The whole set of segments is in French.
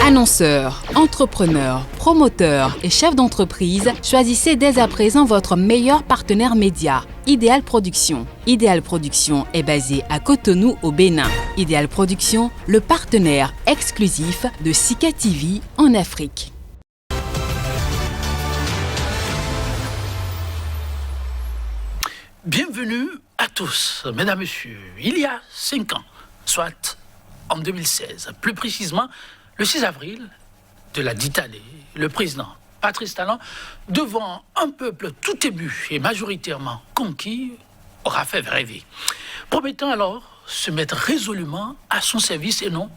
Annonceurs, entrepreneurs, promoteurs et chefs d'entreprise, choisissez dès à présent votre meilleur partenaire média, Idéal Production. Idéal Production est basé à Cotonou au Bénin. Idéal Production, le partenaire exclusif de Sika TV en Afrique. Bienvenue à tous, mesdames, messieurs. Il y a 5 ans, soit en 2016, plus précisément le 6 avril de la dite année, le président Patrice Talon, devant un peuple tout ému et majoritairement conquis, aura fait rêver, promettant alors se mettre résolument à son service et non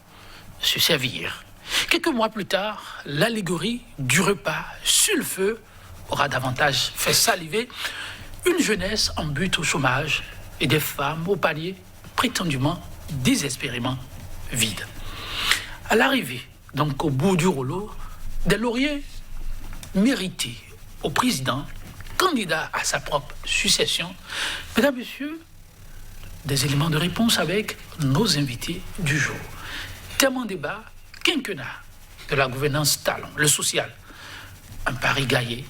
se servir. Quelques mois plus tard, l'allégorie du repas sur le feu aura davantage fait saliver une jeunesse en butte au chômage et des femmes au palier prétendument désespérément vides. À l'arrivée, donc au bout du rouleau, des lauriers mérités au président, candidat à sa propre succession. Mesdames, Messieurs, des éléments de réponse avec nos invités du jour. Thème en débat, quinquennat de la gouvernance Talon, le social, un pari gaillé.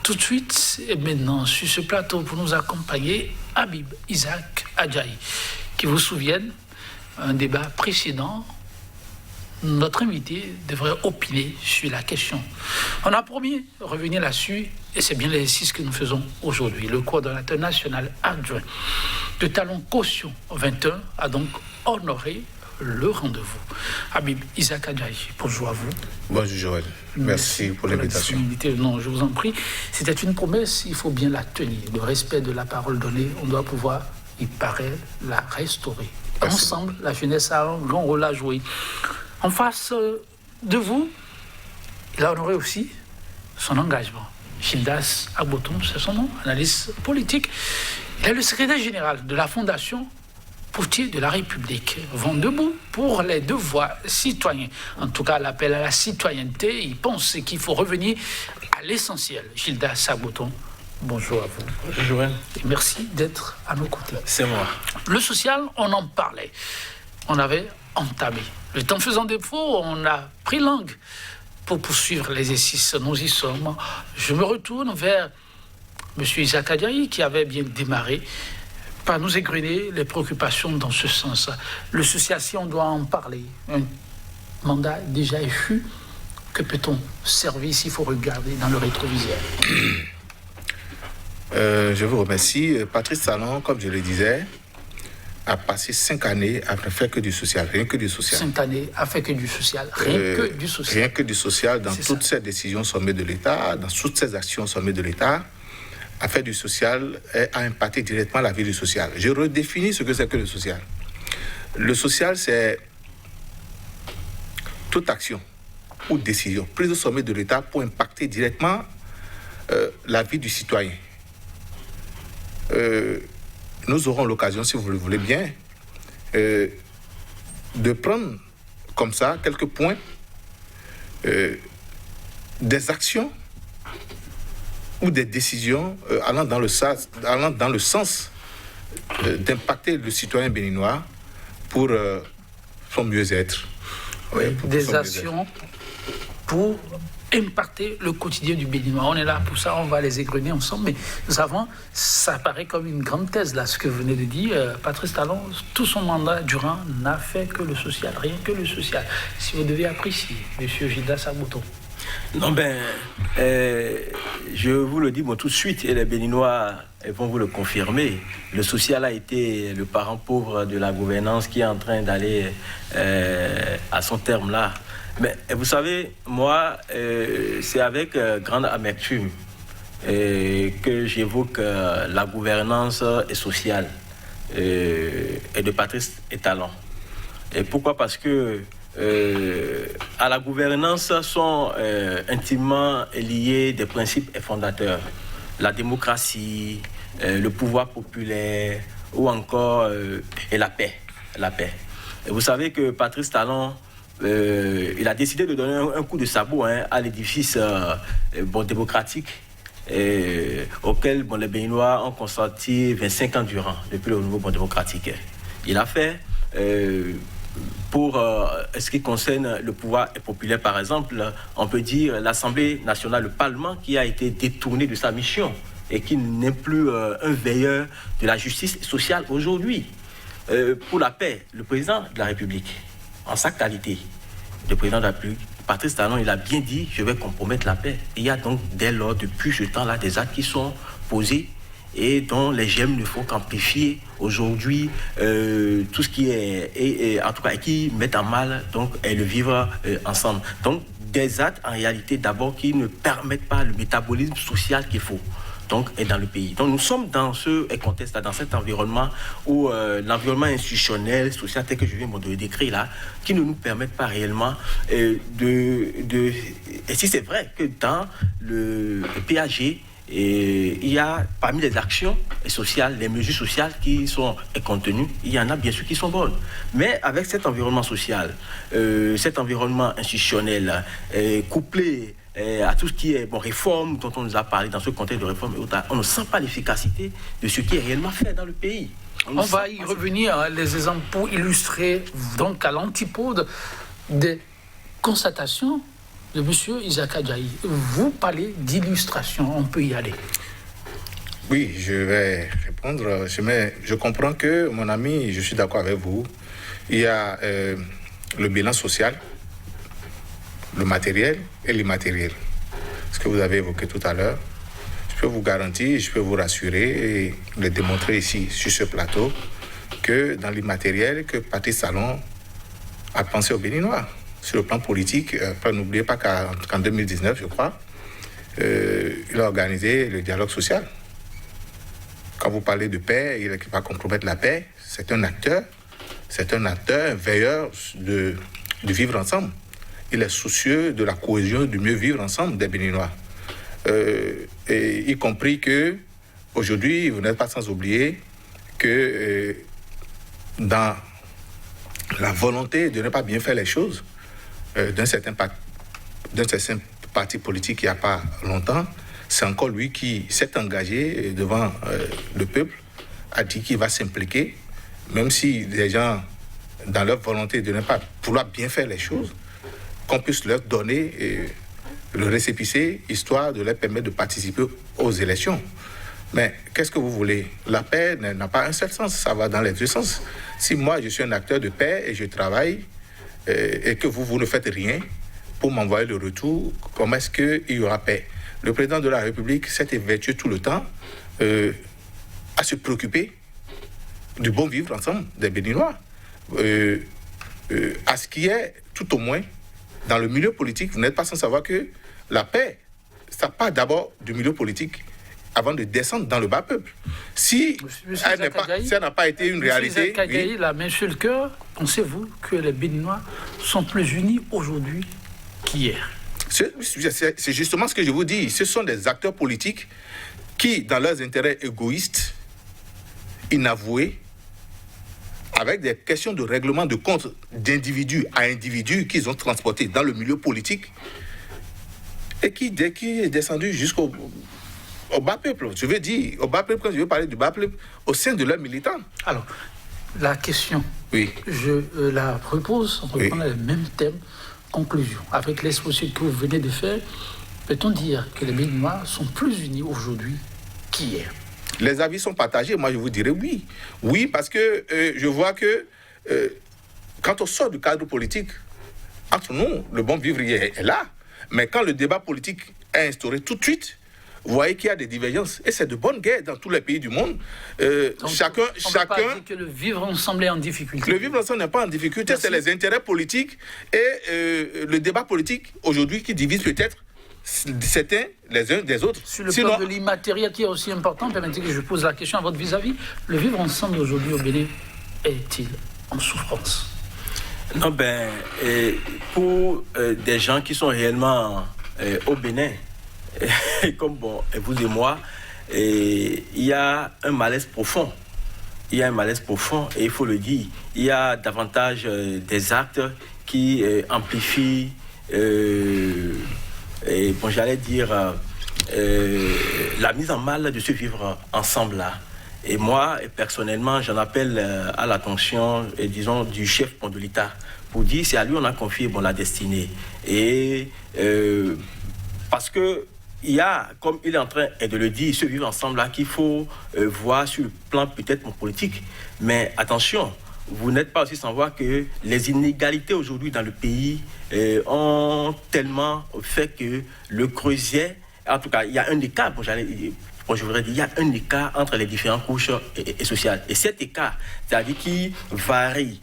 Tout de suite et maintenant sur ce plateau pour nous accompagner, Habib Isaac Adjaï, qui vous souviennent, un débat précédent, notre invité devrait opiner sur la question. On a promis de revenir là-dessus et c'est bien l'exercice que nous faisons aujourd'hui. Le coordonnateur national adjoint de Talon Caution 21 a donc honoré le rendez-vous. Habib Isaac Adjaï, bonjour à vous. Bonjour Joël, merci pour l'invitation. Non, je vous en prie. C'était une promesse, il faut bien la tenir. Le respect de la parole donnée, on doit pouvoir, il paraît, la restaurer. Merci. Ensemble, la jeunesse a un grand rôle à jouer. En face de vous, il a honoré aussi son engagement. Gildas Agboton, c'est son nom, analyste politique. Il est le secrétaire général de la Fondation Potier de la République. Vont debout pour les devoirs citoyens. En tout cas, l'appel à la citoyenneté, il pense qu'il faut revenir à l'essentiel. Gildas Agboton, bonjour à vous. Bonjour Joël. Et merci d'être à nos côtés. C'est moi. Le social, on en parlait. On avait entamé. Le temps faisant défaut, on a pris langue pour poursuivre l'exercice. Nous y sommes. Je me retourne vers M. Isaac Adjaï, qui avait bien démarré par nous égrener les préoccupations dans ce sens. Le social, si on doit en parler, un mandat déjà échu, que peut-on servir s'il faut regarder dans le rétroviseur? Je vous remercie. Patrice Talon, comme je le disais, a passé 5 années à ne faire que du social, rien que du social. 5 années à faire que du social, rien que du social. Rien que du social dans toutes ces décisions sommet de l'État, dans toutes ces actions sommet de l'État, à faire du social et à impacter directement la vie du social. Je redéfinis ce que c'est que le social. Le social, c'est toute action ou décision prise au sommet de l'État pour impacter directement la vie du citoyen. Nous aurons l'occasion, si vous le voulez bien, de prendre comme ça quelques points des actions ou des décisions allant dans le sens d'impacter le citoyen béninois pour son mieux-être. Oui, des actions pour impacter le quotidien du Béninois. On est là pour ça, on va les égrener ensemble, mais nous avons, ça paraît comme une grande thèse, là, ce que vous venez de dire. Patrice Talon, tout son mandat durant n'a fait que le social, rien que le social. Si vous devez apprécier, M. Gildas Agboton. Non, je vous le dis tout de suite, et les Béninois vont vous le confirmer. Le social a été le parent pauvre de la gouvernance qui est en train d'aller à son terme là. Mais vous savez, moi, c'est avec grande amertume que j'évoque la gouvernance sociale et de Patrice Talon. Et pourquoi? Parce que à la gouvernance sont intimement liés des principes fondateurs. La démocratie, le pouvoir populaire ou encore et la paix. Et vous savez que Patrice Talon, il a décidé de donner un coup de sabot à l'édifice démocratique auquel les Béninois ont consenti 25 ans durant, depuis le nouveau démocratique. Il a fait pour ce qui concerne le pouvoir populaire, par exemple, on peut dire l'Assemblée nationale, le Parlement, qui a été détourné de sa mission et qui n'est plus un veilleur de la justice sociale aujourd'hui. Pour la paix, le président de la République, en sa qualité de président de la République, Patrice Talon, il a bien dit « je vais compromettre la paix ». Il y a donc dès lors, depuis ce temps-là, des actes qui sont posés et dont les gemmes ne font qu'amplifier aujourd'hui tout ce qui est, en tout cas, qui met en mal donc, le vivre ensemble. Donc, des actes, en réalité, d'abord, qui ne permettent pas le métabolisme social qu'il faut. Donc, est dans le pays. Donc, nous sommes dans ce contexte, dans cet environnement où l'environnement institutionnel, social, tel que je viens de le décrire là, qui ne nous permettent pas réellement et si c'est vrai que dans le PAG, il y a parmi les actions sociales, les mesures sociales qui sont contenues, il y en a bien sûr qui sont bonnes. Mais avec cet environnement social, cet environnement institutionnel, couplé à tout ce qui est réforme dont on nous a parlé dans ce contexte de réforme, on ne sent pas l'efficacité de ce qui est réellement fait dans le pays. On va y revenir, les exemples pour illustrer donc à l'antipode des constatations de M. Isaac Adjahi. Vous parlez d'illustration, on peut y aller. Oui, je vais répondre. Je comprends que, mon ami, je suis d'accord avec vous. Il y a le bilan social, le matériel et l'immatériel. Ce que vous avez évoqué tout à l'heure. Je peux vous garantir, je peux vous rassurer et le démontrer ici, sur ce plateau, que dans l'immatériel, que Patrice Talon a pensé aux Béninois. Sur le plan politique, n'oubliez pas qu'en 2019, je crois, il a organisé le dialogue social. Quand vous parlez de paix, il va compromettre la paix. C'est un acteur, un veilleur du vivre ensemble. Il est soucieux de la cohésion, du mieux vivre ensemble des Béninois. Et y compris que, aujourd'hui, vous n'êtes pas sans oublier que dans la volonté de ne pas bien faire les choses, d'un certain parti politique il n'y a pas longtemps, c'est encore lui qui s'est engagé devant le peuple, a dit qu'il va s'impliquer, même si les gens, dans leur volonté de ne pas vouloir bien faire les choses, qu'on puisse leur donner le récépissé, histoire de leur permettre de participer aux élections. Mais qu'est-ce que vous voulez? La paix n'a pas un seul sens, ça va dans les deux sens. Si moi, je suis un acteur de paix et je travaille, et que vous ne faites rien pour m'envoyer le retour, comment est-ce qu'il y aura paix? Le président de la République s'est évertué tout le temps à se préoccuper du bon vivre ensemble des Béninois. À ce qui est, tout au moins, dans le milieu politique, vous n'êtes pas sans savoir que la paix, ça part d'abord du milieu politique avant de descendre dans le bas peuple. Si ça n'a pas été une réalité... Oui. La main sur le cœur, pensez-vous que les Béninois sont plus unis aujourd'hui qu'hier? C'est justement ce que je vous dis. Ce sont des acteurs politiques qui, dans leurs intérêts égoïstes, inavoués, avec des questions de règlement de compte d'individu à individu qu'ils ont transportés dans le milieu politique et qui est descendu jusqu'au bas peuple. Je veux dire, au bas peuple, quand je veux parler du bas peuple, au sein de leurs militants. Alors, la question, oui. Je la propose, on reprend le même thème, conclusion. Avec l'exposition que vous venez de faire, peut-on dire que les Béninois sont plus unis aujourd'hui qu'hier? Les avis sont partagés, moi je vous dirais oui. Oui, parce que je vois que quand on sort du cadre politique, entre nous, le bon vivre est là. Mais quand le débat politique est instauré tout de suite, vous voyez qu'il y a des divergences. Et c'est de bonne guerre dans tous les pays du monde. Donc, chacun on ne peut pas dire que le vivre ensemble est en difficulté. Le vivre ensemble n'est pas en difficulté, c'est les intérêts politiques et le débat politique aujourd'hui qui divise peut-être certains les uns des autres. Sur le plan de l'immatériel qui est aussi important, permettez que je pose la question à votre vis-à-vis. Le vivre ensemble aujourd'hui au Bénin est-il en souffrance? Non, pour des gens qui sont réellement au Bénin, comme vous et moi, il y a un malaise profond. Il y a un malaise profond et il faut le dire. Il y a davantage des actes qui amplifient, j'allais dire, la mise en mal de ce vivre ensemble-là. Et moi, personnellement, j'en appelle à l'attention, disons, du chef de l'État, pour dire c'est à lui on a confié la destinée. Et parce que il y a, comme il est en train de le dire, ce vivre ensemble là qu'il faut voir sur le plan peut-être politique. Mais attention, vous n'êtes pas aussi sans voir que les inégalités aujourd'hui dans le pays ont tellement fait que le creuset, en tout cas, il y a un écart, je voudrais dire, il y a un écart entre les différentes couches et sociales. Et cet écart, c'est-à-dire qui varie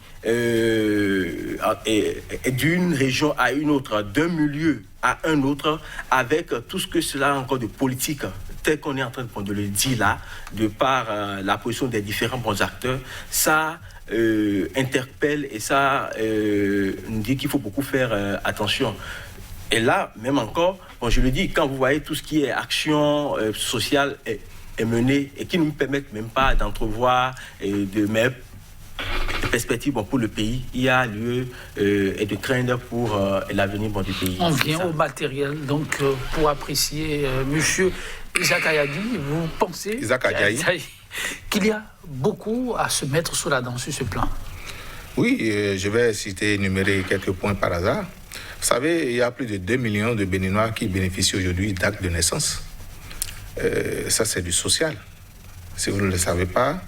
d'une région à une autre, d'un milieu à un autre, avec tout ce que cela a encore de politique, tel qu'on est en train de le dire là, de par la position des différents bons acteurs, ça interpelle et ça nous dit qu'il faut beaucoup faire attention. Et là, même encore, je le dis, quand vous voyez tout ce qui est action sociale est menée et qui ne nous permettent même pas d'entrevoir de mettre perspectives pour le pays, il y a lieu et de craindre pour l'avenir du pays. On vient au matériel, donc pour apprécier monsieur Isaac Ayadi, vous pensez qu'il y a beaucoup à se mettre sous la dent sur ce plan? Oui, je vais énumérer quelques points par hasard. Vous savez, il y a plus de 2 millions de Béninois qui bénéficient aujourd'hui d'actes de naissance. Ça, c'est du social. Si vous ne le savez pas,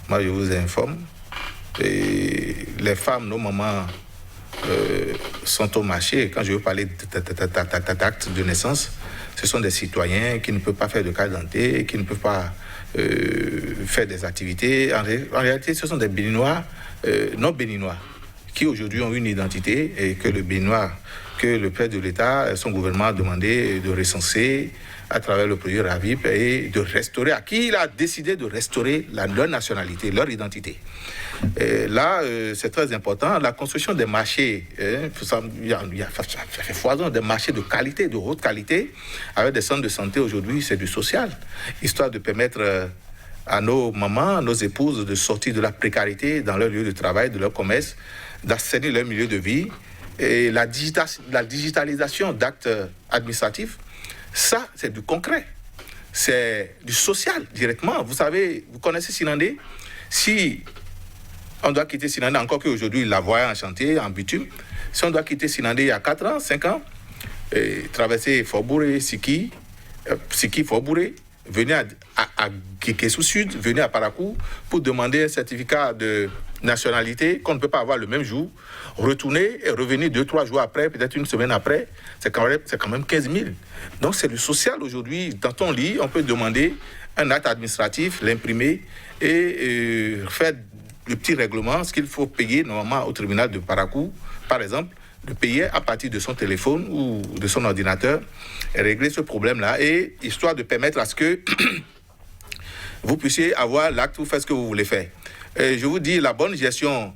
moi, je vous informe. Et les femmes, nos mamans, sont au marché. Quand je veux parler d'actes de naissance, ce sont des citoyens qui ne peuvent pas faire de carte d'identité, qui ne peuvent pas faire des activités. En réalité, ce sont des Béninois, non Béninois, qui aujourd'hui ont une identité et que le Béninois, que le père de l'État, son gouvernement a demandé de recenser à travers le projet RAVIP et de restaurer, à qui il a décidé de restaurer leur nationalité, leur identité. Là, c'est très important. La construction des marchés, ça fait foison, des marchés de qualité, de haute qualité, avec des centres de santé aujourd'hui, c'est du social, histoire de permettre à nos mamans, à nos épouses de sortir de la précarité dans leur lieu de travail, de leur commerce, d'assainir leur milieu de vie. Et la digitalisation d'actes administratifs, ça, c'est du concret. C'est du social, directement. Vous savez, vous connaissez Sinandé. Si on doit quitter Sinandé, encore qu'aujourd'hui, la voie en chantier, en bitume, si on doit quitter Sinandé il y a 4 ans, 5 ans, traverser Fort-Bouré, Siki, Fort-Bouré, venir à Guékessou Sud, venir à Parakou pour demander un certificat de nationalité qu'on ne peut pas avoir le même jour, retourner et revenir 2-3 jours après, peut-être une semaine après, c'est quand même 15 000. Donc c'est le social aujourd'hui. Dans ton lit, on peut demander un acte administratif, l'imprimer et faire le petit règlement, ce qu'il faut payer normalement au tribunal de Parakou, par exemple, de payer à partir de son téléphone ou de son ordinateur et régler ce problème-là, et histoire de permettre à ce que vous puissiez avoir l'acte, vous faites ce que vous voulez faire. Et je vous dis, la bonne gestion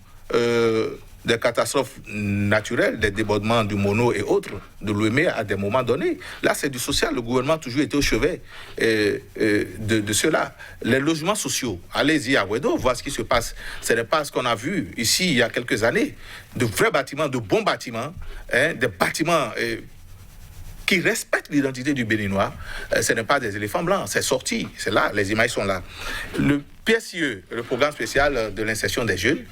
des catastrophes naturelles, des débordements du Mono et autres, de l'OME à des moments donnés. Là, c'est du social. Le gouvernement a toujours été au chevet de cela. Les logements sociaux, allez-y à Ouedo, voir ce qui se passe. Ce n'est pas ce qu'on a vu ici il y a quelques années. De vrais bâtiments, de bons bâtiments, des bâtiments qui respectent l'identité du Béninois. Ce n'est pas des éléphants blancs, c'est sorti, c'est là, les images sont là. Le PSIE, le programme spécial de l'insertion des jeunes,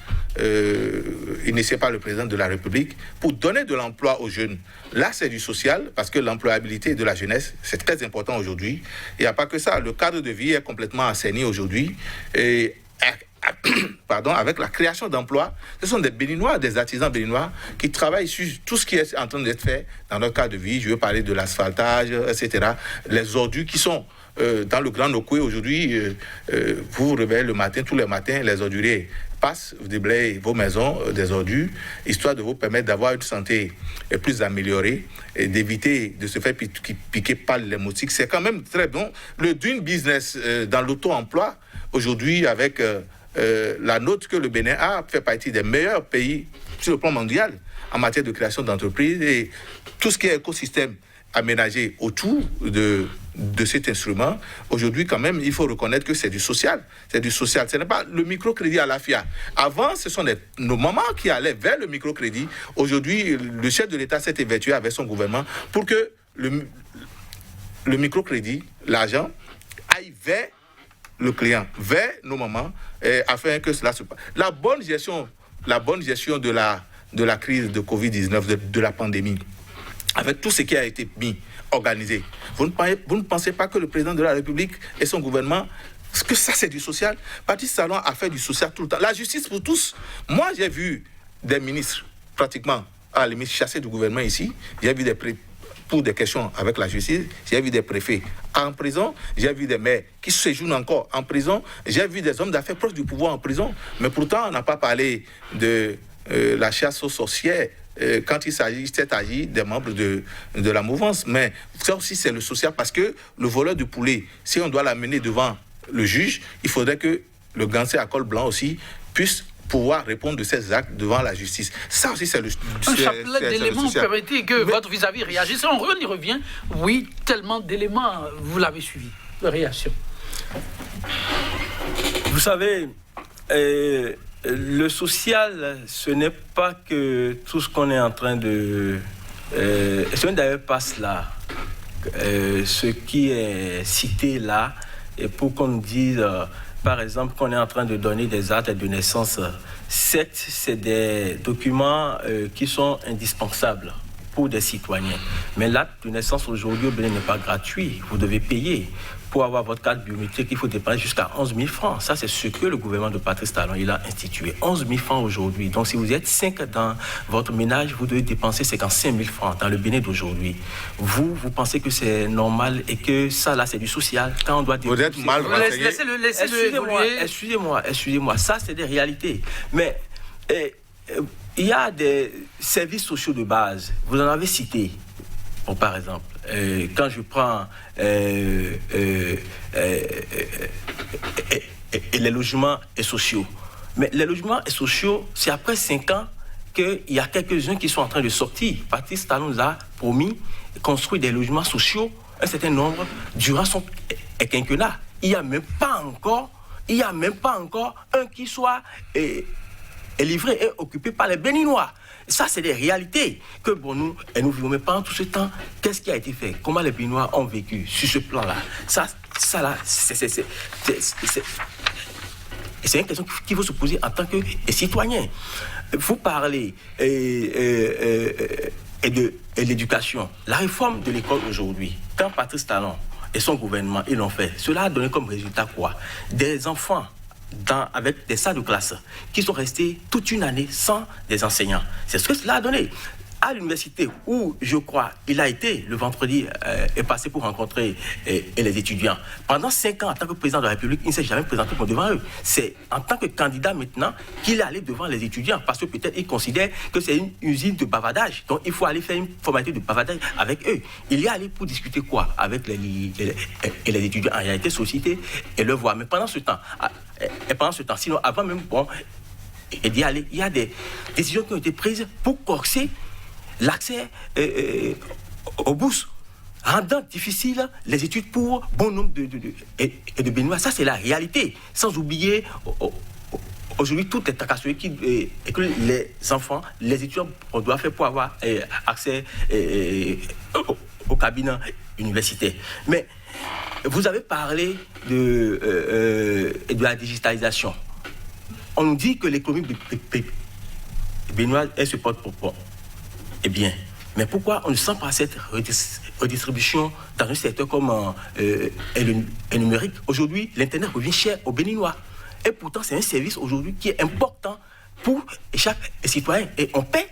initié par le président de la République, pour donner de l'emploi aux jeunes. Là, c'est du social, parce que l'employabilité de la jeunesse, c'est très important aujourd'hui. Il n'y a pas que ça, le cadre de vie est complètement assaini aujourd'hui. Et avec la création d'emplois, ce sont des Béninois, des artisans béninois qui travaillent sur tout ce qui est en train d'être fait dans leur cadre de vie. Je veux parler de l'asphaltage, etc. Les ordures qui sont dans le Grand Nokoué aujourd'hui, vous vous réveillez le matin, tous les matins, les orduriers passent, vous déblayez vos maisons des ordures, histoire de vous permettre d'avoir une santé plus améliorée et d'éviter de se faire piquer par les moustiques. C'est quand même très bon. Le Dune Business dans l'auto-emploi, aujourd'hui, avec la note que le Bénin a, fait partie des meilleurs pays sur le plan mondial en matière de création d'entreprises, et tout ce qui est écosystème aménagé autour de cet instrument. Aujourd'hui, quand même, il faut reconnaître que c'est du social. C'est du social. Ce n'est pas le microcrédit à la FIA. Avant, ce sont nos mamans qui allaient vers le microcrédit. Aujourd'hui, le chef de l'État s'est évertué avec son gouvernement pour que le microcrédit, l'argent, aille vers le client vers nos mamans afin que cela se passe. La bonne gestion de la crise de Covid-19, de la pandémie, avec tout ce qui a été organisé. Vous ne pensez pas que le président de la République et son gouvernement, que ça c'est du social? Patrice Talon a fait du social tout le temps. La justice pour tous. Moi, j'ai vu des ministres pratiquement à la limite chassés du gouvernement ici. J'ai vu pour des questions avec la justice, j'ai vu des préfets en prison, j'ai vu des maires qui séjournent encore en prison, j'ai vu des hommes d'affaires proches du pouvoir en prison. Mais pourtant, on n'a pas parlé de la chasse aux sorcières quand il s'agit des membres de la mouvance. Mais ça aussi, c'est le social, parce que le voleur de poulet, si on doit l'amener devant le juge, il faudrait que le gangster à col blanc aussi puisse pouvoir répondre de ses actes devant la justice. Ça aussi, c'est le un chapelet d'éléments, permettez que votre vis-à-vis réagisse. On y revient. Oui, tellement d'éléments, vous l'avez suivi. Réaction. Vous savez, le social, ce n'est pas que tout ce qu'on est en train de... ce n'est d'ailleurs pas cela. Ce qui est cité là, et pour qu'on nous dise, par exemple, qu'on est en train de donner des actes de naissance, certes, c'est des documents qui sont indispensables pour des citoyens. Mais l'acte de naissance aujourd'hui au Bénin n'est pas gratuit. Vous devez payer. Pour avoir votre carte biométrique, il faut dépenser jusqu'à 11 000 francs. Ça, c'est ce que le gouvernement de Patrice Talon il a institué. 11 000 francs aujourd'hui. Donc, si vous êtes 5 dans votre ménage, vous devez dépenser 55 000 francs dans le Bénin d'aujourd'hui. Vous pensez que c'est normal et que ça, là, c'est du social. Quand on doit vous êtes mal renseigné. Excusez-moi. Ça, c'est des réalités. Mais il y a des services sociaux de base. Vous en avez cité. Bon, par exemple, quand je prends les logements et sociaux. Mais les logements et sociaux, c'est après 5 ans qu'il y a quelques-uns qui sont en train de sortir. Patrice Talon nous a promis de construire des logements sociaux, un certain nombre, durant son quinquennat. Il n'y a même pas encore un qui soit livré et occupé par les Béninois. Ça, c'est des réalités que nous vivons. Mais pendant tout ce temps, qu'est-ce qui a été fait? Comment les Béninois ont vécu sur ce plan-là? Ça là, c'est une question qu'il faut se poser en tant que citoyen. Vous parlez de l'éducation. La réforme de l'école aujourd'hui, quand Patrice Talon et son gouvernement ils l'ont fait, cela a donné comme résultat quoi? Des enfants avec des salles de classe qui sont restés toute une année sans des enseignants. C'est ce que cela a donné. À l'université où, je crois, il a été, le vendredi, est passé pour rencontrer les étudiants. Pendant 5 ans, en tant que président de la République, il ne s'est jamais présenté devant eux. C'est en tant que candidat maintenant qu'il est allé devant les étudiants parce que peut-être il considère que c'est une usine de bavardage. Donc il faut aller faire une formalité de bavardage avec eux. Il y est allé pour discuter quoi avec les étudiants. En réalité, société et le voir. Mais pendant ce temps, sinon avant même, d'y aller, il y a des décisions qui ont été prises pour corser l'accès aux bourses, rendant difficile les études pour bon nombre de Béninois. Ça, c'est la réalité. Sans oublier aujourd'hui toutes les tracasseries que les enfants, les étudiants doivent faire pour avoir accès au cabinet universitaire. Mais vous avez parlé de la digitalisation. On nous dit que l'économie béninoise, elle se porte pour eh bien, mais pourquoi on ne sent pas cette redistribution dans un secteur comme le numérique? Aujourd'hui, l'Internet revient cher aux Béninois. Et pourtant, c'est un service aujourd'hui qui est important pour chaque citoyen. Et on paie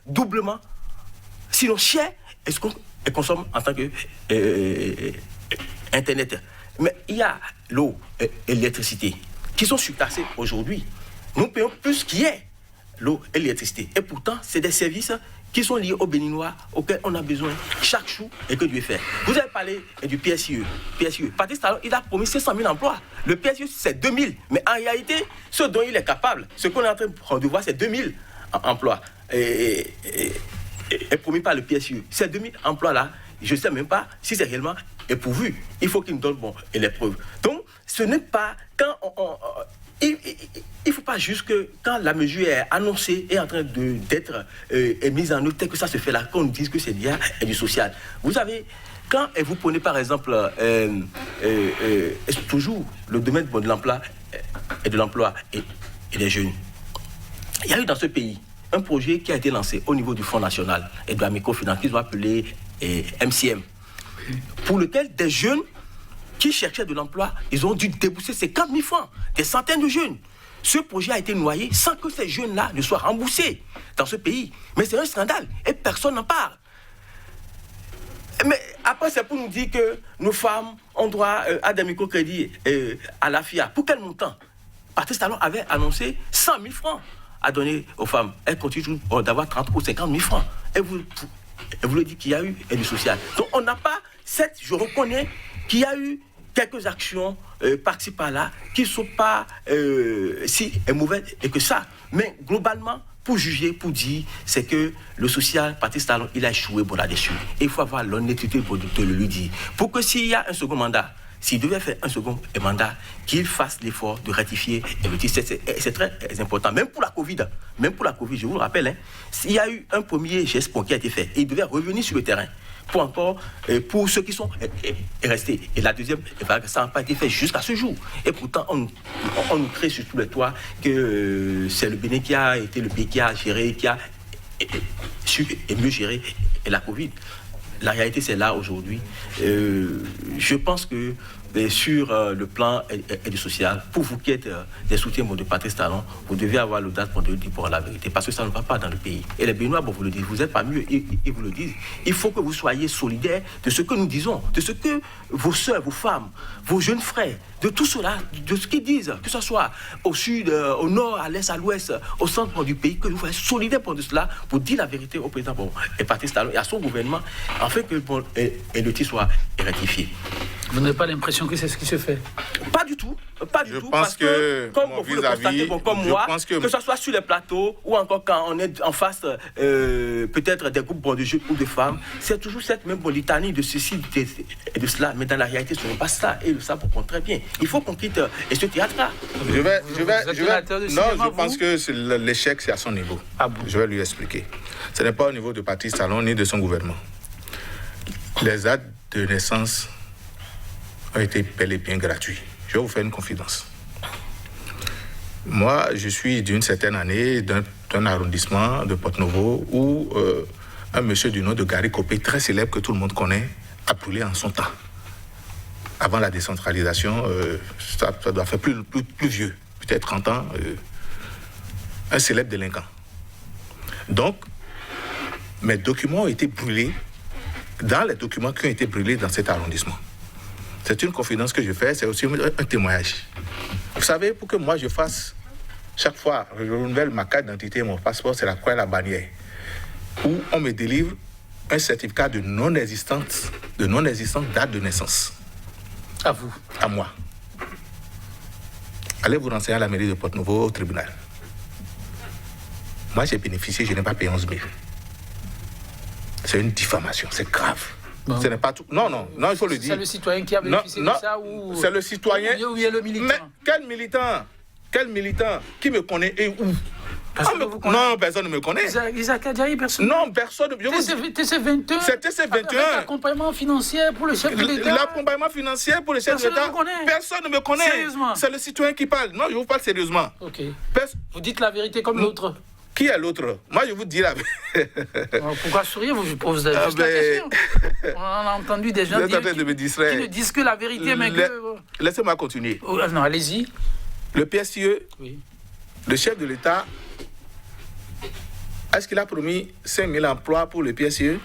doublement. Sinon, cher, est-ce qu'on consomme en tant que Internet? Mais il y a l'eau et l'électricité qui sont surtaxés aujourd'hui. Nous payons plus qu'hier l'eau et l'électricité. Et pourtant, c'est des services qui sont liés aux Béninois, auxquels on a besoin chaque jour et que Dieu fait. Vous avez parlé du PSIE. Patrice Talon, il a promis 500 000 emplois. Le PSIE, c'est 2000. Mais en réalité, ce dont il est capable, ce qu'on est en train de voir, c'est 2000 emplois. Et promis par le PSIE. Ces 2000 emplois-là, je ne sais même pas si c'est réellement pourvu. Il faut qu'il nous donne les preuves. Donc, ce n'est pas quand il ne faut pas juste que quand la mesure est annoncée et en train d'être mise en œuvre, tel que ça se fait là, qu'on dise que c'est lié à du social. Vous savez, quand vous prenez par exemple toujours le domaine de l'emploi et des jeunes, il y a eu dans ce pays un projet qui a été lancé au niveau du Fonds national et de la microfinance qu'ils ont appelé MCM, pour lequel des jeunes qui cherchaient de l'emploi, ils ont dû débourser 50 000 francs, des centaines de jeunes. Ce projet a été noyé sans que ces jeunes-là ne soient remboursés dans ce pays. Mais c'est un scandale et personne n'en parle. Mais après, c'est pour nous dire que nos femmes ont droit à des microcrédits à la FIA. Pour quel montant? Patrice Talon avait annoncé 100 000 francs à donner aux femmes. Elle continue d'avoir 30 ou 50 000 francs. Et vous le dites qu'il y a eu du social. Donc on n'a pas je reconnais qu'il y a eu quelques actions par-ci par-là qui ne sont pas si mauvaises et que ça. Mais globalement, pour juger, pour dire, c'est que le social, Patrice Talon, il a échoué pour là-dessus. Et il faut avoir l'honnêteté pour de le lui dire. Pour que s'il y a un second mandat, s'il devait faire un second mandat, qu'il fasse l'effort de rectifier et le dire. C'est très important. Même pour la Covid, je vous le rappelle, il y a eu un premier geste qui a été fait. Et il devait revenir sur le terrain pour ceux qui sont restés. Et la deuxième vague, ça n'a pas été fait jusqu'à ce jour. Et pourtant, on nous crée sur tous les toits que c'est le Bénin qui a été le pays qui a géré, qui a su et mieux géré la Covid. La réalité, c'est là aujourd'hui. Je pense que sur le plan et du social, pour vous qui êtes des soutiens de Patrice Talon, vous devez avoir l'audace pour dire la vérité, parce que ça ne va pas dans le pays. Et les Béninois, vous le dites, vous n'êtes pas mieux, ils vous le disent. Il faut que vous soyez solidaires de ce que nous disons, de ce que vos sœurs, vos femmes, vos jeunes frères, de tout cela, de ce qu'ils disent, que ce soit au sud, au nord, à l'est, à l'ouest, au centre du pays, que vous soyez solidaires pour cela, pour dire la vérité au président et Patrice Talon et à son gouvernement, afin que le tir soit rectifié. Vous n'avez pas l'impression que c'est ce qui se fait? Pas du tout. Je pense que comme vous le constatez, comme moi, que ce soit sur les plateaux ou encore quand on est en face peut-être des groupes de jeunes ou de femmes, c'est toujours cette même litanie de ceci et de cela. Mais dans la réalité, ce n'est pas ça. Et le savent très bien. Il faut qu'on quitte ce théâtre-là. Je pense que l'échec, c'est à son niveau. Je vais lui expliquer. Ce n'est pas au niveau de Patrice Talon ni de son gouvernement. Les actes de naissance ont été bel et bien gratuits. Je vais vous faire une confidence. Moi, je suis d'une certaine année d'un arrondissement de Porto-Novo où un monsieur du nom de Gary Copé, très célèbre que tout le monde connaît, a brûlé en son temps. Avant la décentralisation, ça doit faire plus vieux, peut-être 30 ans, un célèbre délinquant. Donc, mes documents ont été brûlés dans les documents qui ont été brûlés dans cet arrondissement. C'est une confidence que je fais, c'est aussi un témoignage. Vous savez, pour que moi je fasse, chaque fois, je renouvelle ma carte d'identité, mon passeport, c'est la croix et la bannière, où on me délivre un certificat de non-existence date de naissance. À vous? À moi. Allez vous renseigner à la mairie de Porto-Novo, au tribunal. Moi, j'ai bénéficié, je n'ai pas payé 11 000. C'est une diffamation, c'est grave. Bon. Ce n'est pas tout. Non, il faut le dire. C'est le citoyen qui a bénéficié de ça ou... C'est le citoyen. Ou il y a le militant. Mais quel militant qui me connaît et où? Non, personne ne me connaît. Isaac Adjaï, personne. Non, personne. TC21. C'est TC21. Avec l'accompagnement financier pour le chef de l'État. L'accompagnement financier pour le chef de l'État. Personne ne me connaît. Sérieusement. C'est le citoyen qui parle. Non, je vous parle sérieusement. Ok. Vous dites la vérité comme l'autre. Qui est l'autre? Moi, je vous dis la vérité. Pourquoi sourire? Je pose juste la question. On a entendu des gens dire qui ne disent que la vérité, mais que... Laissez-moi continuer. Non, allez-y. Le PSIE, oui. Le chef de l'État, est-ce qu'il a promis 5 000 emplois pour le PSIE?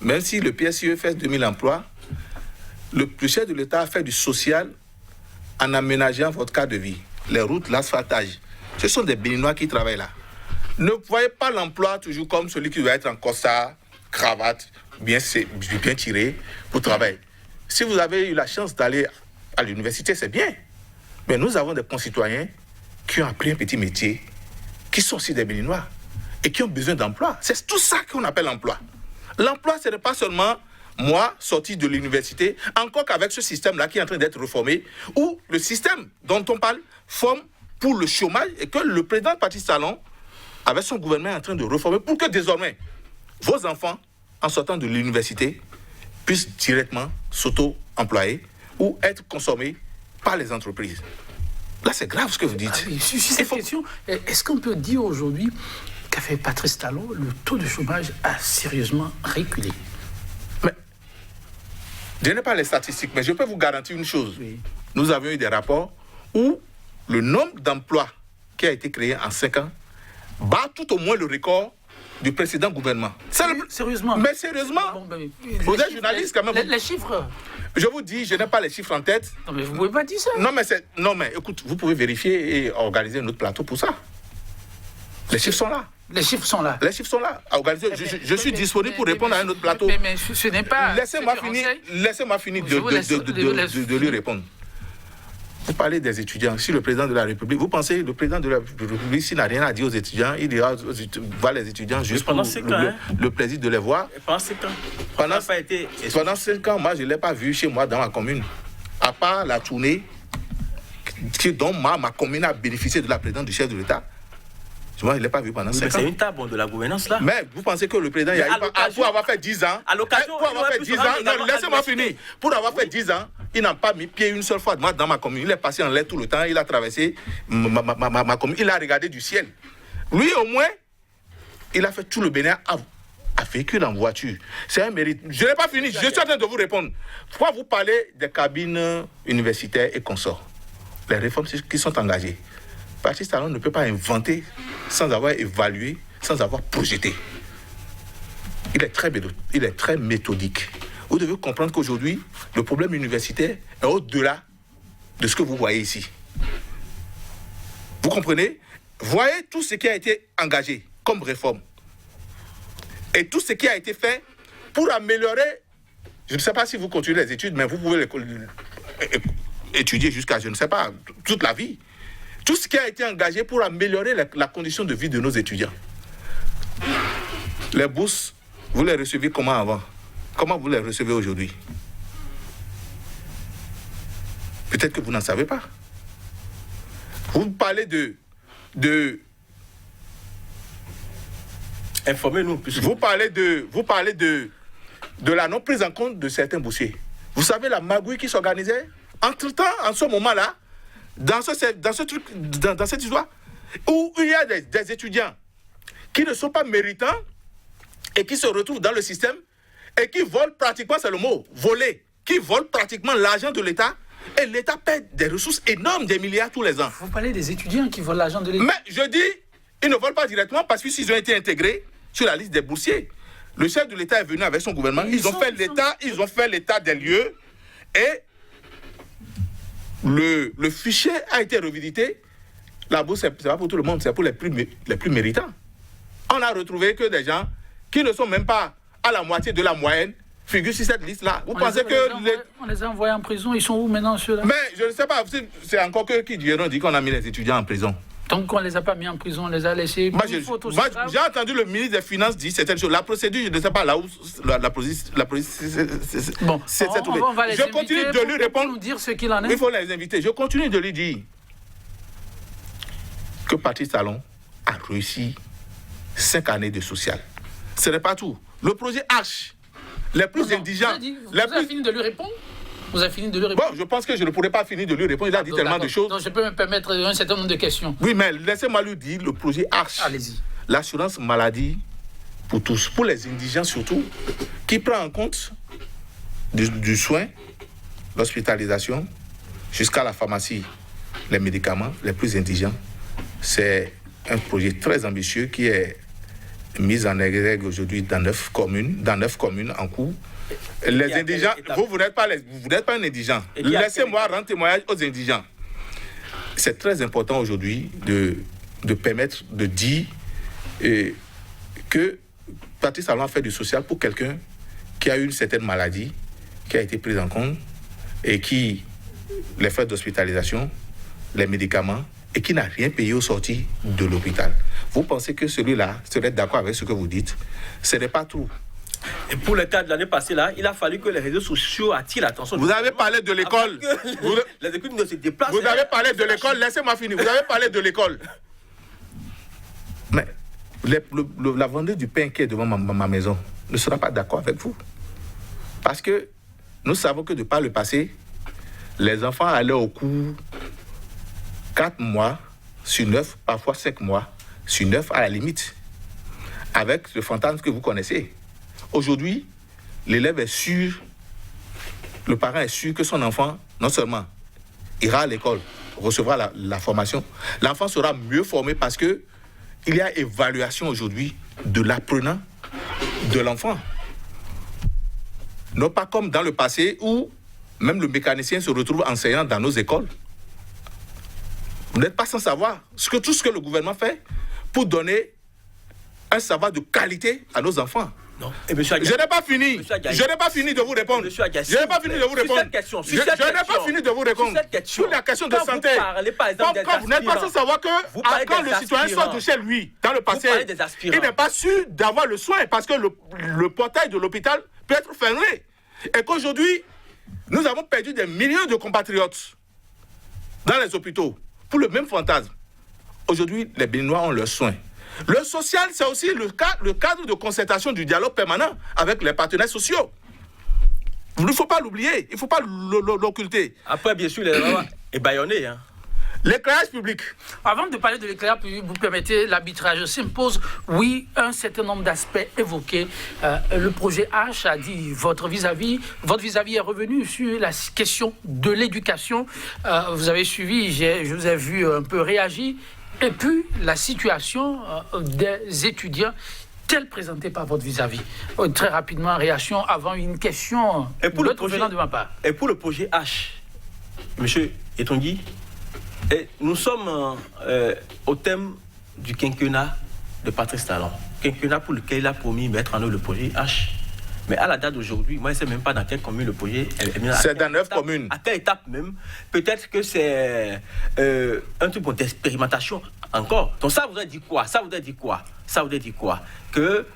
Même si le PSIE fait 2 000 emplois, le chef de l'État a fait du social en aménageant votre cadre de vie. Les routes, l'asphaltage. Ce sont des Béninois qui travaillent là. Ne voyez pas l'emploi toujours comme celui qui doit être en costard, cravate, bien tiré pour travailler. Si vous avez eu la chance d'aller à l'université, c'est bien. Mais nous avons des concitoyens qui ont appris un petit métier, qui sont aussi des Béninois et qui ont besoin d'emploi. C'est tout ça qu'on appelle emploi. L'emploi, ce n'est pas seulement moi, sorti de l'université, encore qu'avec ce système-là qui est en train d'être reformé, où le système dont on parle forme pour le chômage et que le président Patrice Talon, avec son gouvernement, est en train de réformer pour que désormais, vos enfants, en sortant de l'université, puissent directement s'auto-employer ou être consommés par les entreprises. Là, c'est grave ce que vous dites. Ah oui, sur cette question, est-ce qu'on peut dire aujourd'hui qu'avec Patrice Talon, le taux de chômage a sérieusement reculé? Mais, je n'ai pas les statistiques, mais je peux vous garantir une chose. Oui. Nous avions eu des rapports où le nombre d'emplois qui a été créé en 5 ans bat tout au moins le record du précédent gouvernement. Sérieusement? Mais sérieusement, vous êtes journaliste quand même. Les chiffres? Je vous dis, je n'ai pas les chiffres en tête. Non, mais vous ne pouvez pas dire ça. Non, mais écoute, vous pouvez vérifier et organiser un autre plateau pour ça. Les chiffres sont là. Les chiffres sont là. Les chiffres sont là. Je suis disponible pour répondre à un autre plateau. Mais ce n'est pas... Laissez-moi finir de lui répondre. Vous parlez des étudiants. Si le président de la République, vous pensez le président de la République, s'il n'a rien à dire aux étudiants, il dira voir les étudiants juste pour le plaisir de les voir. Pendant 5 ans. Pendant 5 ans, moi, je ne l'ai pas vu chez moi dans ma commune. À part la tournée dont ma commune a bénéficié de la présidence du chef de l'État. Moi, je ne l'ai pas vu pendant 5 ans. C'est une table de la gouvernance là. Mais vous pensez que le président, pour avoir fait 10 ans, laissez-moi finir. Pour avoir fait 10 ans, il n'a pas mis pied une seule fois dans ma commune. Il est passé en l'air tout le temps, il a traversé ma commune, il a regardé du ciel. Lui, au moins, il a fait tout le Bénin à véhicule en voiture. C'est un mérite. Je n'ai pas fini, je suis en train de vous répondre. Pourquoi vous parlez des cabines universitaires et consorts? Les réformes qui sont engagées. Patrice Talon ne peut pas inventer sans avoir évalué, sans avoir projeté. Il est très méthodique. Vous devez comprendre qu'aujourd'hui, le problème universitaire est au-delà de ce que vous voyez ici. Vous comprenez? Voyez tout ce qui a été engagé comme réforme. Et tout ce qui a été fait pour améliorer, je ne sais pas si vous continuez les études, mais vous pouvez étudier jusqu'à, je ne sais pas, toute la vie. Tout ce qui a été engagé pour améliorer la condition de vie de nos étudiants. Les bourses, vous les recevez comment avant? Comment vous les recevez aujourd'hui? Peut-être que vous n'en savez pas. Vous parlez de informez-nous. Vous parlez de la non prise en compte de certains boursiers. Vous savez la magouille qui s'organisait entre-temps, en ce moment-là, dans cette histoire, où il y a des étudiants qui ne sont pas méritants et qui se retrouvent dans le système et qui volent pratiquement, c'est le mot, voler, qui volent pratiquement l'argent de l'État et l'État perd des ressources énormes, des milliards tous les ans. Vous parlez des étudiants qui volent l'argent de l'État? Mais je dis, ils ne volent pas directement parce qu'ils ont été intégrés sur la liste des boursiers. Le chef de l'État est venu avec son gouvernement, ils ont fait l'état des lieux et le fichier a été revisité. La bourse, c'est pas pour tout le monde, c'est pour les plus méritants. On a retrouvé que des gens qui ne sont même pas à la moitié de la moyenne figurent sur cette liste-là. Vous pensez on les a envoyés en prison, ils sont où maintenant ceux-là? Mais je ne sais pas, c'est encore que qui diront, dit qu'on a mis les étudiants en prison. Donc on ne les a pas mis en prison, on les a laissés. J'ai entendu le ministre des Finances dire certaines choses. La procédure, je ne sais pas là où la police. Bon, on va les je continue de lui répondre. Nous dire ce qu'il en est. Il faut les inviter. Je continue de lui dire que Patrice Talon a réussi 5 années de social. Ce n'est pas tout. Le projet H, les plus indigents. Vous avez fini de lui répondre? Vous avez fini de lui répondre? Bon, je pense que je ne pourrais pas finir de lui répondre. Il a dit tellement de choses. Donc je peux me permettre un certain nombre de questions. Oui, mais laissez-moi lui dire le projet Arch. Allez-y. L'assurance maladie pour tous, pour les indigents surtout, qui prend en compte du soin, l'hospitalisation, jusqu'à la pharmacie, les médicaments, les plus indigents. C'est un projet très ambitieux qui est mis en exergue aujourd'hui dans 9 communes en cours. Les indigents, vous n'êtes pas un indigent. Laissez-moi rendre témoignage aux indigents. C'est très important aujourd'hui de permettre de dire que Patrice Talon a fait du social pour quelqu'un qui a eu une certaine maladie, qui a été prise en compte et qui, les frais d'hospitalisation, les médicaments, et qui n'a rien payé au sorti de l'hôpital. Vous pensez que celui-là serait d'accord avec ce que vous dites? Ce n'est pas tout. Et pour le cas de l'année passée, là, il a fallu que les réseaux sociaux attirent l'attention. Vous avez parlé de l'école. Les équipes ne se déplacent. Vous avez parlé de l'école, laissez-moi finir. Vous avez parlé de l'école. Mais la vendeuse du pain qui est devant ma maison ne sera pas d'accord avec vous. Parce que nous savons que de par le passé, les enfants allaient au cours 4 mois sur 9, parfois 5 mois sur 9 à la limite, avec le fantasme que vous connaissez. Aujourd'hui, l'élève est sûr, le parent est sûr que son enfant, non seulement ira à l'école, recevra la formation, l'enfant sera mieux formé parce que il y a évaluation aujourd'hui de l'apprenant, de l'enfant. Non pas comme dans le passé où même le mécanicien se retrouve enseignant dans nos écoles. Vous n'êtes pas sans savoir tout ce que le gouvernement fait pour donner un savoir de qualité à nos enfants. Non. Et monsieur Agaï, je n'ai pas fini. Je n'ai pas fini de vous répondre. Monsieur Agaï, je n'ai pas fini de vous répondre. Je n'ai pas fini de vous répondre. Sur la question de santé. Vous n'êtes pas sans savoir que quand le citoyen sort de chez lui, dans le passé, il n'est pas sûr d'avoir le soin parce que le portail de l'hôpital peut être fermé. Et qu'aujourd'hui, nous avons perdu des millions de compatriotes dans les hôpitaux pour le même fantasme. Aujourd'hui, les Béninois ont leurs soins. Le social, c'est aussi le cadre de concertation du dialogue permanent avec les partenaires sociaux. Il ne faut pas l'oublier, il ne faut pas l'occulter. Après, bien sûr, les gens est bâillonné. L'éclairage public. Avant de parler de l'éclairage public, vous permettez, l'arbitrage s'impose. Oui, un certain nombre d'aspects évoqués. Le projet H a dit votre vis-à-vis est revenu sur la question de l'éducation. Vous avez suivi, je vous ai vu un peu réagir. Et puis, la situation des étudiants, telle présentée par votre vis-à-vis. Très rapidement, réaction avant une question de ma part. Et pour le projet H, monsieur Etongui, nous sommes au thème du quinquennat de Patrice Talon. Quinquennat pour lequel il a promis mettre en œuvre le projet H. Mais à la date d'aujourd'hui, moi je ne sais même pas dans quelle commune le projet est mis. C'est dans 9 communes. À quelle étape même? Peut-être que c'est un truc d'expérimentation encore. Donc ça voudrait dire quoi? Ça voudrait dire quoi? Que,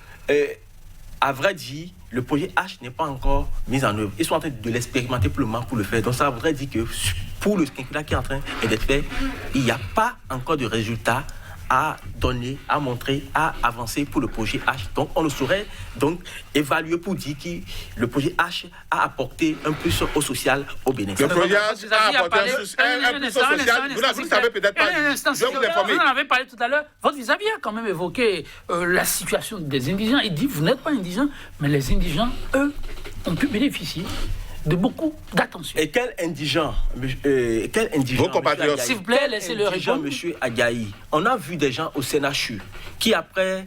à vrai dire, le projet H n'est pas encore mis en œuvre. Ils sont en train de l'expérimenter pour le moment pour le faire. Donc ça voudrait dire que pour le quinquennat qui est en train d'être fait, il n'y a pas encore de résultats à donner, à montrer, à avancer pour le projet H. Donc, on le saurait donc évaluer pour dire que le projet H a apporté un plus au social, au bénéfice. Le projet H a apporté un plus au social. Vous ne savez peut-être pas. Je vais vous informer. Vous en avez parlé tout à l'heure. Votre vis-à-vis a quand même évoqué la situation des indigents. Il dit, vous n'êtes pas indigents, mais les indigents, eux, ont pu bénéficier de beaucoup d'attention. Et quel indigent Vos compatriotes. S'il vous plaît, laissez-le répondre. Monsieur Agaï, on a vu des gens au CNHU qui, après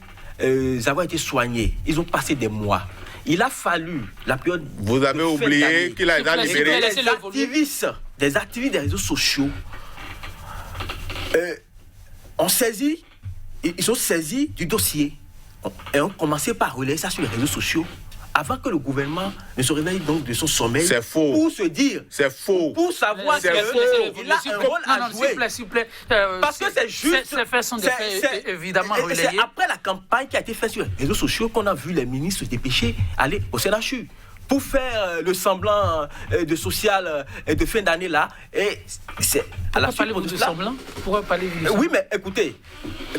avoir été soignés, ils ont passé des mois. Il a fallu la période. Vous avez oublié qu'il a été libéré. Des activistes des réseaux sociaux ils ont saisi du dossier et ont commencé par relayer ça sur les réseaux sociaux. Avant que le gouvernement ne se réveille donc de son sommeil. C'est faux. Pour se dire. C'est faux. Pour savoir qu'il a un rôle à jouer. S'il vous plaît. Parce que c'est juste. Ces faits sont des faits évidemment relayés. C'est après la campagne qui a été faite sur les réseaux sociaux qu'on a vu les ministres se dépêcher aller au CNHU pour faire le semblant de social de fin d'année là. Et c'est à la suite de semblant. Pourquoi parler du semblant? Oui, mais écoutez,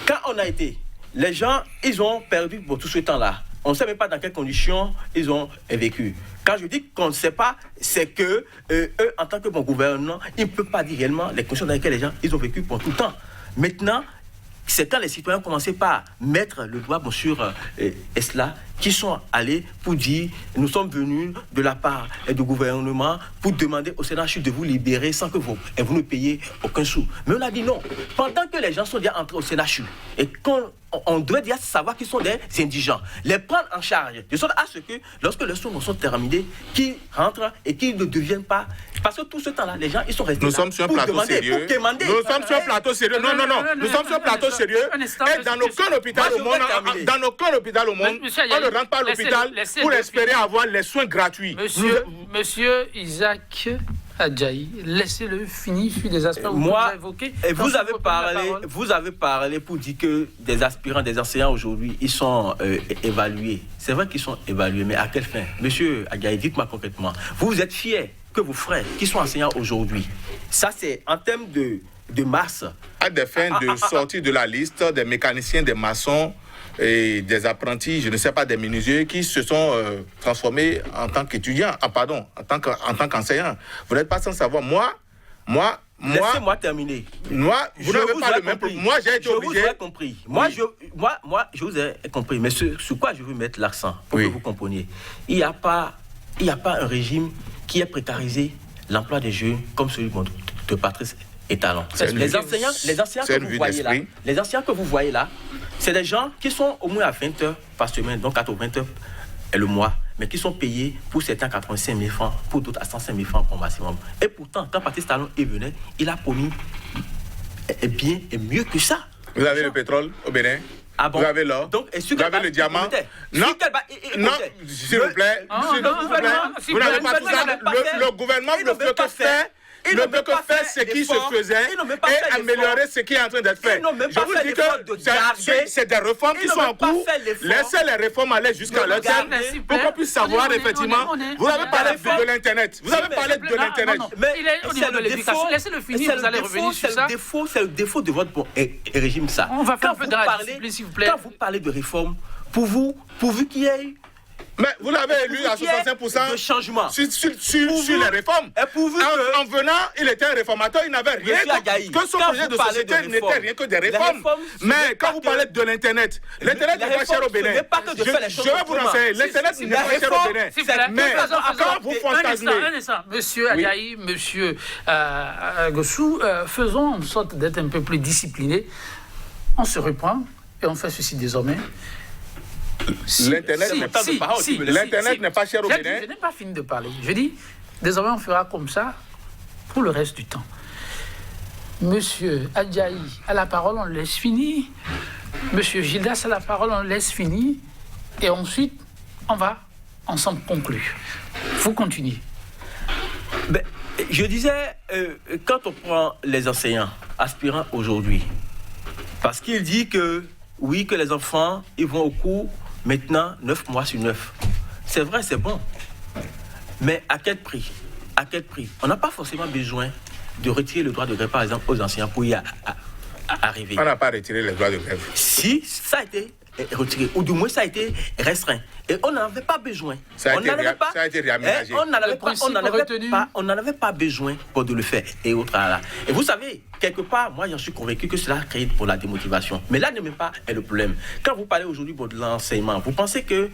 quand on a été, les gens, ils ont perdu pour tout ce temps-là. On ne sait même pas dans quelles conditions ils ont vécu. Quand je dis qu'on ne sait pas, c'est que eux, en tant que bon gouvernement, ils ne peuvent pas dire réellement les conditions dans lesquelles les gens ils ont vécu pour tout le temps. Maintenant, c'est quand les citoyens ont commencé par mettre le doigt sur cela, qui sont allés pour dire nous sommes venus de la part du gouvernement pour demander au CNHU de vous libérer sans que vous ne payez aucun sou. Mais on a dit non. Pendant que les gens sont déjà entrés au CNHU et qu'on doit déjà savoir qu'ils sont des indigents, les prendre en charge, de sorte à ce que lorsque les soins sont terminés, qu'ils rentrent et qu'ils ne deviennent pas. Parce que tout ce temps-là, les gens ils sont restés. Nous sommes sur un plateau sérieux. Nous sommes sur un plateau sérieux. Non. Nous sommes sur un plateau sérieux. Et dans aucun hôpital au monde, on ne rentre pas à l'hôpital pour espérer avoir les soins gratuits. Monsieur Isaac Adjaï, laissez-le finir sur des aspects où vous avez évoqués. Et vous avez parlé pour dire que des aspirants, des enseignants aujourd'hui, ils sont évalués. C'est vrai qu'ils sont évalués, mais à quelle fin? Monsieur Adjaï, dites-moi concrètement. Vous êtes fiers que vos frères qui sont enseignants aujourd'hui, ça c'est en termes de masse. À des fins de sortie de la liste des mécaniciens, des maçons et des apprentis, je ne sais pas, des menuisiers qui se sont transformés en tant qu'étudiants, en tant qu'enseignants. Vous n'êtes pas sans savoir. Moi, laissez-moi terminer. Moi, vous n'avez pas le même problème. Moi, j'ai été obligé. Je vous ai compris. Moi, je vous ai compris. Mais sur quoi je veux mettre l'accent pour que vous compreniez. Il n'y a pas un régime qui a précarisé l'emploi des jeunes comme celui de Patrice Talon. Les enseignants que vous voyez là, c'est des gens qui sont au moins à 20 heures par semaine, donc 80 heures le mois, mais qui sont payés pour certains 85 000 francs, pour d'autres à 105 000 francs au maximum. Et pourtant, quand Patrice Talon est venu, il a promis bien et mieux que ça. Vous avez le pétrole au Bénin? Ah bon? Vous avez l'or? Vous avez le diamant? Non, s'il vous plaît. Vous n'avez pas tout ça. Le gouvernement ne peut que faire. Il ne peut que faire ce qui se faisait et améliorer ce qui est en train d'être fait. Je vous dis que c'est des réformes qui sont en cours. Laissez les réformes aller jusqu'à leur terme pour qu'on puisse savoir effectivement. Vous avez parlé de l'Internet. Vous avez parlé de l'Internet. Mais il est au niveau de l'éducation. Laissez-le finir, vous allez revenir sur ça. C'est le défaut de votre régime, ça. On va faire un peu de la discipline, s'il vous plaît. Quand vous parlez de réforme, pourvu qu'il y ait... Mais vous l'avez élu à 65% de changement sur les réformes. En venant, il était un réformateur, il n'avait rien que son projet de société n'était rien que des réformes. Mais quand vous parlez de l'Internet, l'Internet n'est pas cher au Bénin. Je vais vous renseigner, l'Internet n'est pas cher au Bénin. Mais quand vous fantasmez... Monsieur Adjaï, monsieur Gossou, faisons en sorte d'être un peu plus disciplinés. On se reprend et on fait ceci désormais. L'Internet n'est pas L'Internet n'est pas cher au Bénin. Je n'ai pas fini de parler. Je dis, désormais, on fera comme ça pour le reste du temps. Monsieur Adjaï a la parole, on le laisse finir. Monsieur Gildas a la parole, on le laisse finir. Et ensuite, on va ensemble conclure. Vous continuez. Ben, je disais, quand on prend les enseignants aspirants aujourd'hui, parce qu'il dit que, oui, que les enfants, ils vont au cours maintenant 9 mois sur 9. C'est vrai, c'est bon. Mais à quel prix? À quel prix? On n'a pas forcément besoin de retirer le droit de grève, par exemple, aux enseignants pour y arriver. On n'a pas retiré le droit de grève. Si, ça a été retiré, ou du moins ça a été restreint. Et on n'en avait pas besoin. Ça a été réaménagé. On n'en avait pas besoin pour de le faire. Et autres là. Et vous savez, quelque part, moi j'en suis convaincu que cela crée pour la démotivation. Mais là, ne même pas est le problème. Quand vous parlez aujourd'hui de l'enseignement, vous pensez que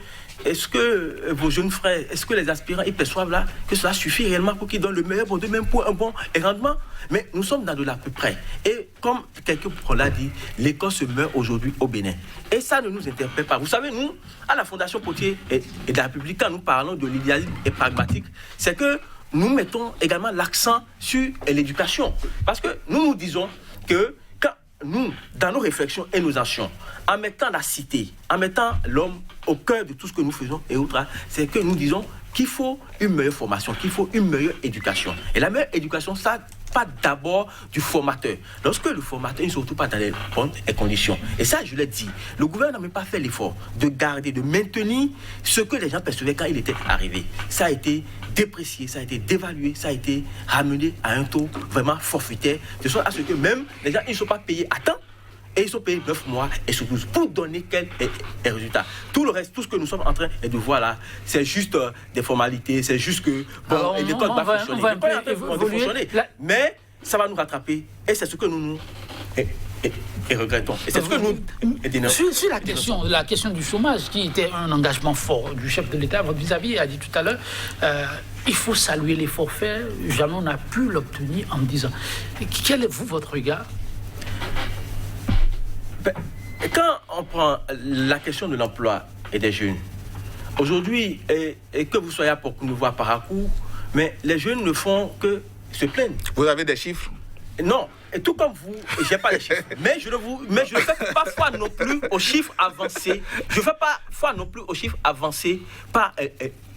est-ce que vos jeunes frères, est-ce que les aspirants, ils perçoivent là que cela suffit réellement pour qu'ils donnent le meilleur pour eux, même pour un bon rendement? Mais nous sommes dans de l'à peu près. Et comme quelqu'un l'a dit, l'école se meurt aujourd'hui au Bénin. Et ça ne nous interpelle pas. Vous savez, nous, à la Fondation Potier et de la République, quand nous parlons de l'idéalisme et pragmatique, c'est que nous mettons également l'accent sur l'éducation. Parce que nous disons que quand nous, dans nos réflexions et nos actions, en mettant la cité, en mettant l'homme au cœur de tout ce que nous faisons et autres, c'est que nous disons qu'il faut une meilleure formation, qu'il faut une meilleure éducation. Et la meilleure éducation, ça pas d'abord du formateur. Lorsque le formateur ne se retrouve pas dans les bonnes conditions. Et ça, je l'ai dit, le gouvernement n'a même pas fait l'effort de garder, de maintenir ce que les gens percevaient quand il était arrivé. Ça a été déprécié, ça a été dévalué, ça a été ramené à un taux vraiment forfaitaire, de sorte à ce que même les gens ils ne sont pas payés à temps. Et ils sont payés 9 mois et sur 12 pour donner quel résultat. Tout le reste, tout ce que nous sommes en train de voir là, c'est juste des formalités, c'est juste que bon, l'école va fonctionner. Mais ça va nous rattraper et c'est ce que nous regrettons. Et c'est ce que nous sur la question du chômage, qui était un engagement fort du chef de l'État, votre vis-à-vis a dit tout à l'heure, il faut saluer l'effort fait, jamais on n'a pu l'obtenir en me disant. Quel est votre regard? Quand on prend la question de l'emploi et des jeunes, aujourd'hui, et que vous soyez à Port-Nouveau, par Parakou, mais les jeunes ne font que se plaindre. Vous avez des chiffres? Non, et tout comme vous, je n'ai pas les chiffres. Mais je ne fais pas foi non plus aux chiffres avancés. Je ne fais pas foi non plus aux chiffres avancés par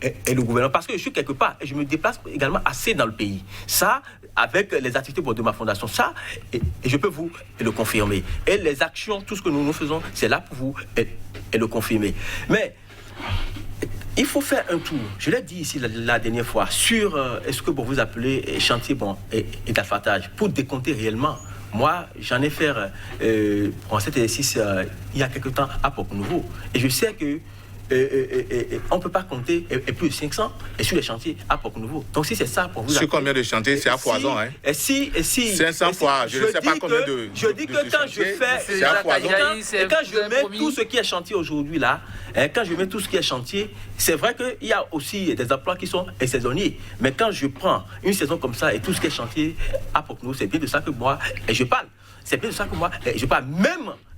et le gouvernement. Parce que je suis quelque part et je me déplace également assez dans le pays. Ça, avec les activités de ma fondation, ça, et je peux vous le confirmer. Et les actions, tout ce que nous faisons, c'est là pour vous et le confirmer. Mais il faut faire un tour, je l'ai dit ici la dernière fois, sur ce que vous appelez chantier et d'affatage, pour décompter réellement. Moi, j'en ai fait pour cet exercice il y a quelque temps à Port-Nouveau. Et je sais que on ne peut pas compter plus de 500 et sur les chantiers à Port-Nouveau. Donc si c'est ça pour vous... Sur combien de chantiers? C'est à foison, hein? Et si 500 fois, je ne sais pas combien de... Je dis que quand je fais... C'est à foison. Et quand je mets tout ce qui est chantier aujourd'hui là, quand je mets tout ce qui est chantier, c'est vrai qu'il y a aussi des emplois qui sont saisonniers. Mais quand je prends une saison comme ça et tout ce qui est chantier à Port-Nouveau, c'est bien de ça que moi, et je parle. C'est bien de ça que moi, je parle.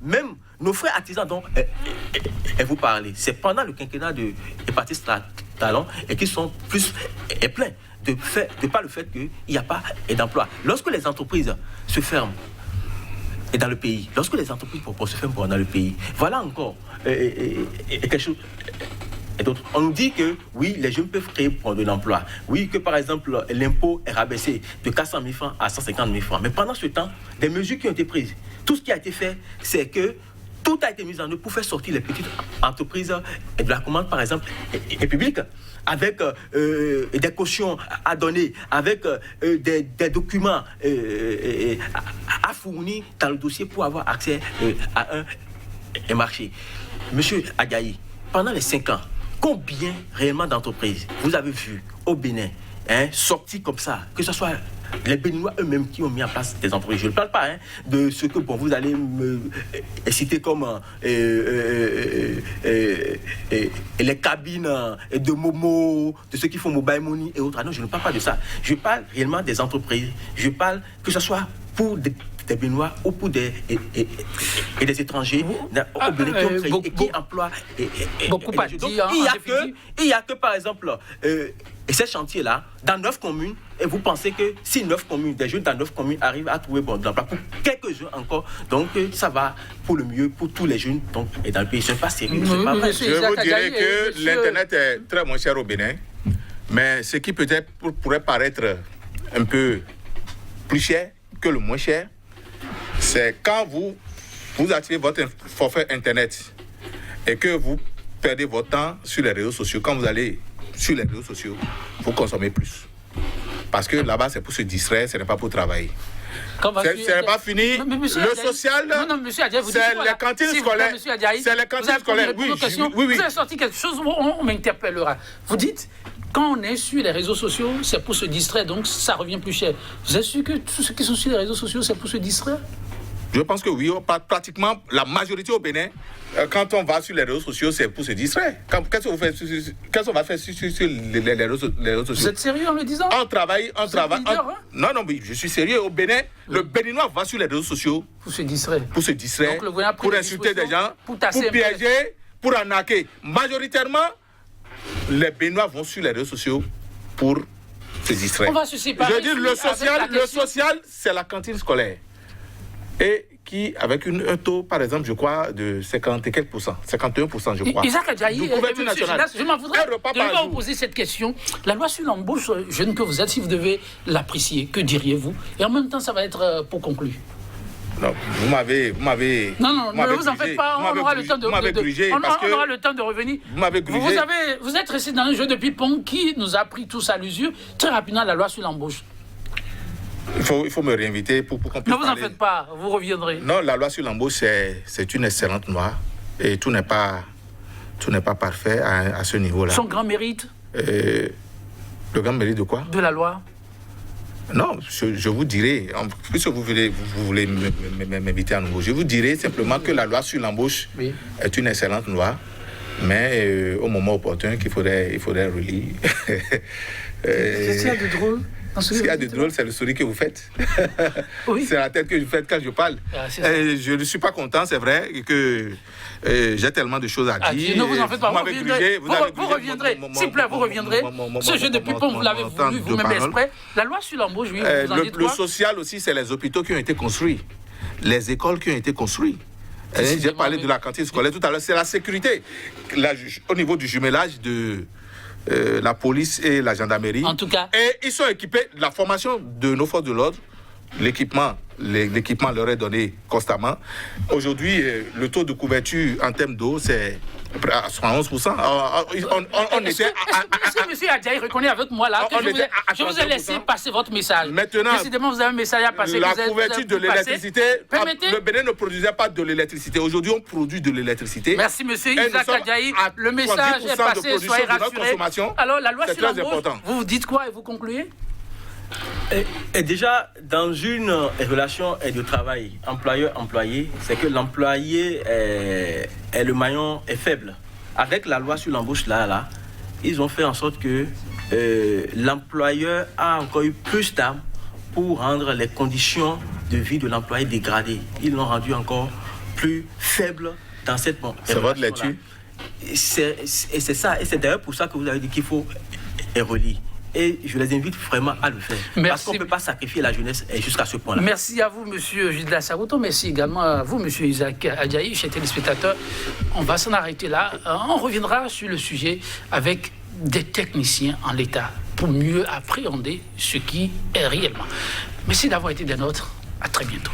Même nos frères artisans dont vous parlez, c'est pendant le quinquennat de Baptiste Talon et qui sont plus pleins de par le fait qu'il n'y a pas d'emploi. Lorsque les entreprises se ferment dans le pays, lorsque les entreprises se ferment dans le pays, voilà encore quelque chose. Et d'autres. On nous dit que oui, les jeunes peuvent créer de l'emploi. Oui, que par exemple, l'impôt est rabaissé de 400 000 francs à 150 000 francs. Mais pendant ce temps, des mesures qui ont été prises, tout ce qui a été fait, c'est que tout a été mis en œuvre pour faire sortir les petites entreprises de la commande, par exemple, et publique, avec des cautions à donner, avec des documents à fournir dans le dossier pour avoir accès à un marché. Monsieur Adjaye, pendant les 5 ans, combien réellement d'entreprises vous avez vu au Bénin sortir comme ça, que ce soit les Béninois eux-mêmes qui ont mis en place des entreprises? Je ne parle pas de ce que vous allez me citer comme les cabines de Momo, de ceux qui font Mobile Money et autres. Non, je ne parle pas de ça. Je parle réellement des entreprises. Je parle que ce soit pour des Béninois ou pour des étrangers au Bénin qui ont créé et qui emploient. Beaucoup à dire. Il y a que, par exemple, ces chantiers-là, dans 9 communes, et vous pensez que si 9 communes, des jeunes dans 9 communes arrivent à trouver de l'emploi pour quelques-uns encore, donc ça va pour le mieux pour tous les jeunes donc, et dans le pays. Ce n'est pas sérieux. C'est pas vrai. Je vous dirais que l'Internet est très moins cher au Bénin, mais ce qui peut-être pourrait paraître un peu plus cher que le moins cher, c'est quand vous activez votre forfait Internet et que vous perdez votre temps sur les réseaux sociaux. Quand vous allez sur les réseaux sociaux, vous consommez plus. Parce que là-bas, c'est pour se distraire, ce n'est pas pour travailler. Ce n'est pas fini. Le social, c'est les cantines scolaires. C'est les cantines scolaires. Oui. Vous avez sorti quelque chose, on m'interpellera. Vous dites, quand on est sur les réseaux sociaux, c'est pour se distraire, donc ça revient plus cher. Vous êtes sûr que tous ceux qui sont sur les réseaux sociaux, c'est pour se distraire? Je pense que oui, pratiquement la majorité au Bénin, quand on va sur les réseaux sociaux, c'est pour se distraire. Qu'est-ce qu'on va faire sur les réseaux sociaux? Vous êtes sérieux en le disant? On travaille. Non, oui, je suis sérieux. Au Bénin, le Béninois va sur les réseaux sociaux pour se distraire. Donc, pour insulter des gens, pour piéger, pour arnaquer. Majoritairement, les Béninois vont sur les réseaux sociaux pour se distraire. On va se séparer. Je veux dire, le social, c'est la cantine scolaire. Et qui, avec un taux, par exemple, je crois, de 50 et quelques %, 51%, je crois. Isaac Adjaye, je m'en voudrais de vous poser cette question. La loi sur l'embauche, jeune que vous êtes, si vous devez l'apprécier, que diriez-vous? Et en même temps, ça va être pour conclure. Non, vous m'avez. Non, ne vous en faites pas, on aura le temps de revenir. Vous êtes resté dans un jeu de ping-pong qui nous a pris tous à l'usure. Très rapidement, la loi sur l'embauche. Il faut me réinviter pour qu'on puisse. Ne vous en faites pas, vous reviendrez. Non, la loi sur l'embauche, c'est une excellente loi. Et tout n'est pas parfait à ce niveau-là. Son grand mérite? Le grand mérite de quoi? De la loi. Non, je vous dirai, puisque vous voulez m'inviter à nouveau, je vous dirai simplement que la loi sur l'embauche est une excellente loi, mais au moment opportun qu'il faudrait relire. Qu'est-ce qu'il y a de drôle? Ce qu'il y a de drôle, c'est le sourire que vous faites. Oui. C'est la tête que vous faites quand je parle. Je ne suis pas content, c'est vrai, que j'ai tellement de choses à dire. Ne vous en faites pas, vous reviendrez. S'il vous plaît, vous reviendrez. Ce jeu de ping-pong, vous l'avez voulu, vous-même exprès. La loi sur l'embauche, oui, vous en dites quoi? Le social aussi, c'est les hôpitaux qui ont été construits, les écoles qui ont été construites. J'ai parlé de la cantine scolaire tout à l'heure, c'est la sécurité. Au niveau du jumelage la police et la gendarmerie. En tout cas. Et ils sont équipés de la formation de nos forces de l'ordre. L'équipement leur est donné constamment. Aujourd'hui, le taux de couverture en termes d'eau, c'est à 71%. On était Monsieur Adjaï reconnaît avec moi là que je vous ai laissé passer votre message. Maintenant, décidément, vous avez un message à passer. La couverture de l'électricité, Permettez. le Bénin ne produisait pas de l'électricité. Aujourd'hui, on produit de l'électricité. Merci, monsieur Isaac Adjaï. Le message est passé, soyez rassurés. Alors, la loi sur l'embauche, vous dites quoi et vous concluez? Et déjà, dans une relation de travail employeur-employé, c'est que l'employé est le maillon est faible. Avec la loi sur l'embauche, là, ils ont fait en sorte que l'employeur a encore eu plus d'armes pour rendre les conditions de vie de l'employé dégradées. Ils l'ont rendu encore plus faible dans cette c'est votre lecture. C'est ça. Et c'est d'ailleurs pour ça que vous avez dit qu'il faut relire. Et je les invite vraiment à le faire. Merci. Parce qu'on ne peut pas sacrifier la jeunesse jusqu'à ce point-là. Merci à vous, monsieur Gilda Sarouto. Merci également à vous, monsieur Isaac Adjaï, chers téléspectateurs. On va s'en arrêter là. On reviendra sur le sujet avec des techniciens en l'état pour mieux appréhender ce qui est réellement. Merci d'avoir été des nôtres. À très bientôt.